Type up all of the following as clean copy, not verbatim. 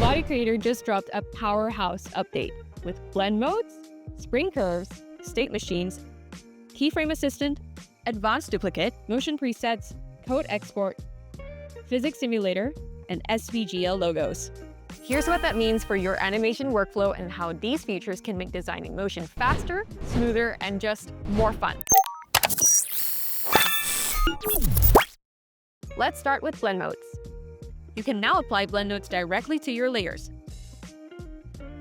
Lottie Creator just dropped a powerhouse update with blend modes, spring curves, state machines, keyframe assistant, advanced duplicate, motion presets, code export, physics simulator, and SVGL logos. Here's what that means for your animation workflow and how these features can make designing motion faster, smoother, and just more fun. Let's start with blend modes. You can now apply blend modes directly to your layers.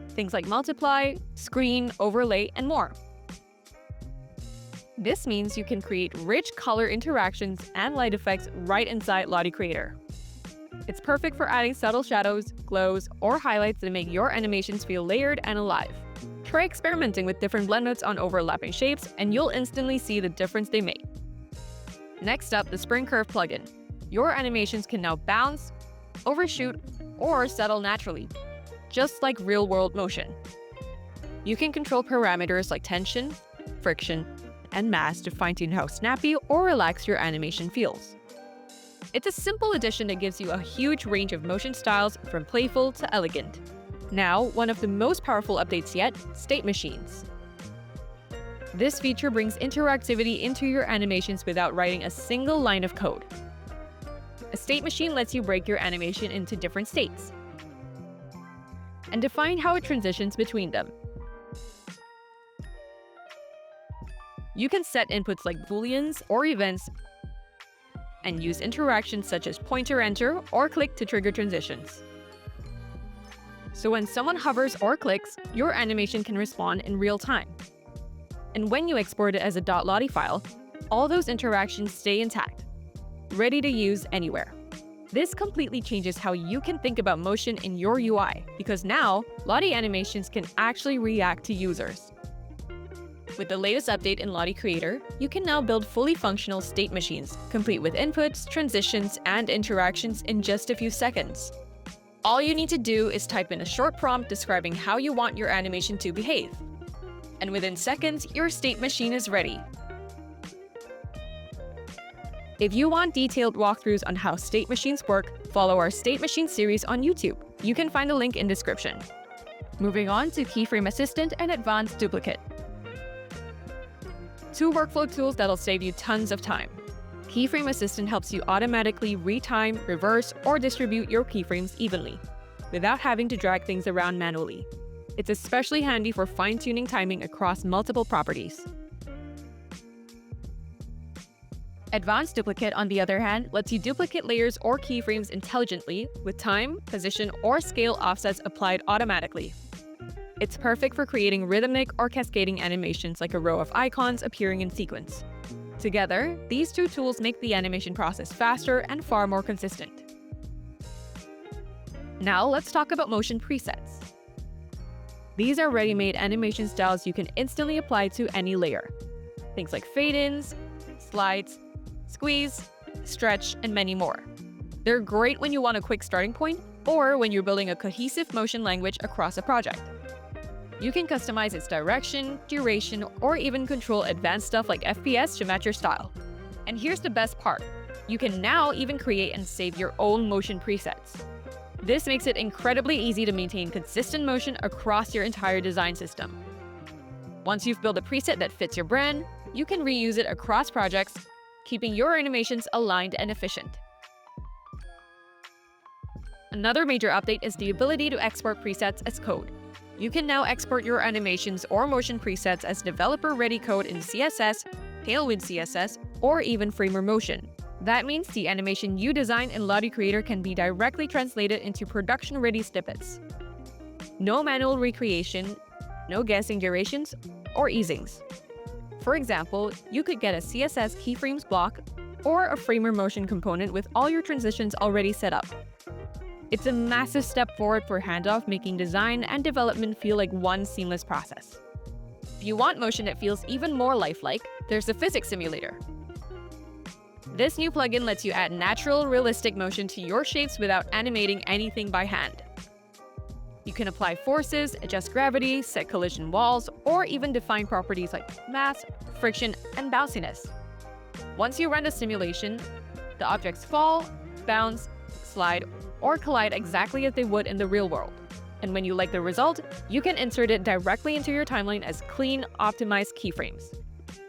Things like multiply, screen, overlay, and more. This means you can create rich color interactions and light effects right inside Lottie Creator. It's perfect for adding subtle shadows, glows, or highlights that make your animations feel layered and alive. Try experimenting with different blend modes on overlapping shapes, and you'll instantly see the difference they make. Next up, the Spring Curve plugin. Your animations can now bounce, overshoot, or settle naturally, just like real-world motion. You can control parameters like tension, friction, and mass to fine-tune how snappy or relaxed your animation feels. It's a simple addition that gives you a huge range of motion styles from playful to elegant. Now, one of the most powerful updates yet, state machines. This feature brings interactivity into your animations without writing a single line of code. A state machine lets you break your animation into different states and define how it transitions between them. You can set inputs like booleans or events and use interactions such as pointer enter or click to trigger transitions. So when someone hovers or clicks, your animation can respond in real time. And when you export it as a .lottie file, all those interactions stay intact, ready to use anywhere. This completely changes how you can think about motion in your UI, because now, Lottie animations can actually react to users. With the latest update in Lottie Creator, you can now build fully functional state machines, complete with inputs, transitions, and interactions in just a few seconds. All you need to do is type in a short prompt describing how you want your animation to behave. And within seconds, your state machine is ready. If you want detailed walkthroughs on how state machines work, follow our State Machine series on YouTube. You can find the link in description. Moving on to Keyframe Assistant and Advanced Duplicate. Two workflow tools that'll save you tons of time. Keyframe Assistant helps you automatically retime, reverse, or distribute your keyframes evenly, without having to drag things around manually. It's especially handy for fine-tuning timing across multiple properties. Advanced Duplicate, on the other hand, lets you duplicate layers or keyframes intelligently with time, position, or scale offsets applied automatically. It's perfect for creating rhythmic or cascading animations like a row of icons appearing in sequence. Together, these two tools make the animation process faster and far more consistent. Now let's talk about motion presets. These are ready-made animation styles you can instantly apply to any layer. Things like fade-ins, slides, squeeze, stretch, and many more. They're great when you want a quick starting point or when you're building a cohesive motion language across a project. You can customize its direction, duration, or even control advanced stuff like FPS to match your style. And here's the best part. You can now even create and save your own motion presets. This makes it incredibly easy to maintain consistent motion across your entire design system. Once you've built a preset that fits your brand, you can reuse it across projects, keeping your animations aligned and efficient. Another major update is the ability to export presets as code. You can now export your animations or motion presets as developer-ready code in CSS, Tailwind CSS, or even Framer Motion. That means the animation you design in Lottie Creator can be directly translated into production-ready snippets. No manual recreation, no guessing durations, or easings. For example, you could get a CSS keyframes block or a Framer Motion component with all your transitions already set up. It's a massive step forward for handoff, making design and development feel like one seamless process. If you want motion that feels even more lifelike, there's the physics simulator. This new plugin lets you add natural, realistic motion to your shapes without animating anything by hand. You can apply forces, adjust gravity, set collision walls, or even define properties like mass, friction, and bounciness. Once you run the simulation, the objects fall, bounce, slide, or collide exactly as they would in the real world. And when you like the result, you can insert it directly into your timeline as clean, optimized keyframes.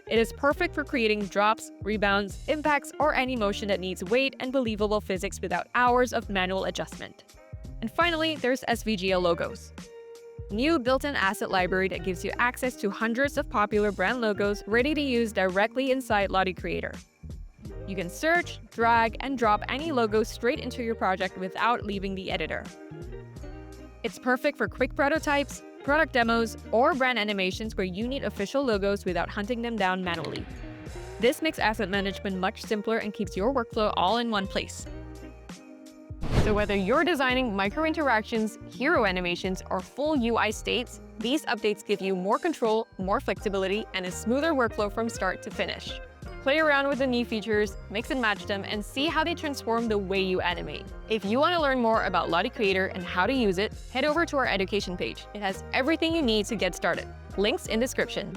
It is perfect for creating drops, rebounds, impacts, or any motion that needs weight and believable physics without hours of manual adjustment. And finally, there's SVGL Logos. New built-in asset library that gives you access to hundreds of popular brand logos ready to use directly inside Lottie Creator. You can search, drag, and drop any logo straight into your project without leaving the editor. It's perfect for quick prototypes, product demos, or brand animations where you need official logos without hunting them down manually. This makes asset management much simpler and keeps your workflow all in one place. So whether you're designing micro-interactions, hero animations, or full UI states, these updates give you more control, more flexibility, and a smoother workflow from start to finish. Play around with the new features, mix and match them, and see how they transform the way you animate. If you want to learn more about Lottie Creator and how to use it, head over to our education page. It has everything you need to get started. Links in description.